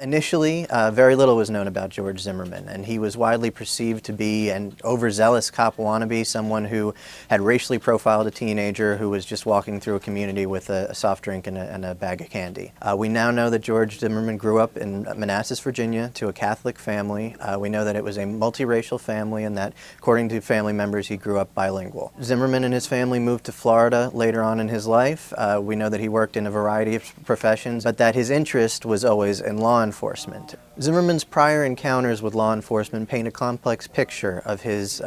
Initially, very little was known about George Zimmerman, and he was widely perceived to be an overzealous cop wannabe, someone who had racially profiled a teenager who was just walking through a community with a soft drink and a bag of candy. We now know that George Zimmerman grew up in Manassas, Virginia, to a Catholic family. We know that it was a multiracial family and that, according to family members, he grew up bilingual. Zimmerman and his family moved to Florida later on in his life. We know that he worked in a variety of professions, but that his interest was always in law enforcement. Zimmerman's prior encounters with law enforcement paint a complex picture of his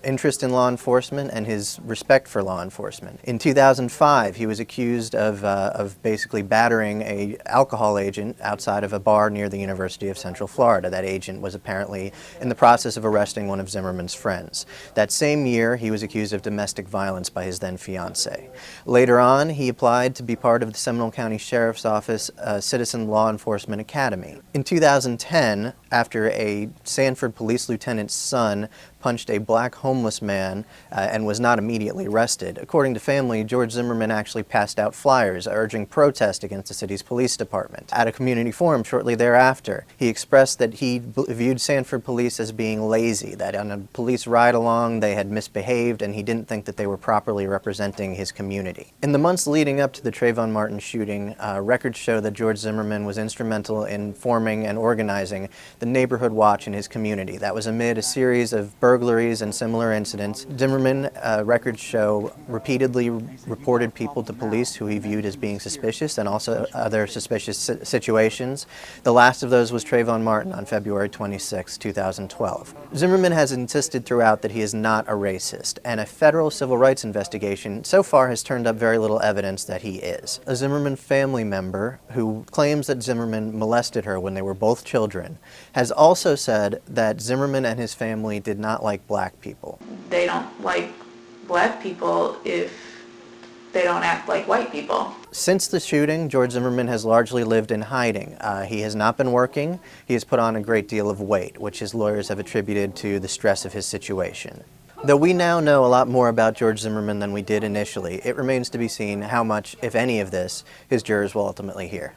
interest in law enforcement and his respect for law enforcement. In 2005, he was accused of basically battering an alcohol agent outside of a bar near the University of Central Florida. That agent was apparently in the process of arresting one of Zimmerman's friends. That same year, he was accused of domestic violence by his then fiancée. Later on, he applied to be part of the Seminole County Sheriff's Office Citizen Law Enforcement Academy. In 2010, after a Sanford police lieutenant's son punched a black homeless man and was not immediately arrested. According to family, George Zimmerman actually passed out flyers urging protest against the city's police department. At a community forum shortly thereafter, he expressed that he viewed Sanford police as being lazy, that on a police ride-along they had misbehaved, and he didn't think that they were properly representing his community. In the months leading up to the Trayvon Martin shooting, records show that George Zimmerman was instrumental in forming and organizing the Neighborhood Watch in his community. That was amid a series of burglaries and similar incidents. Zimmerman, records show, repeatedly reported people to police who he viewed as being suspicious and also other suspicious situations. The last of those was Trayvon Martin on February 26, 2012. Zimmerman has insisted throughout that he is not a racist, and a federal civil rights investigation so far has turned up very little evidence that he is. A Zimmerman family member who claims that Zimmerman molested her when they were both children has also said that Zimmerman and his family did not like black people. They don't like black people if they don't act like white people. Since the shooting, George Zimmerman has largely lived in hiding. He has not been working. He has put on a great deal of weight, which his lawyers have attributed to the stress of his situation. Though we now know a lot more about George Zimmerman than we did initially, it remains to be seen how much, if any of this, his jurors will ultimately hear.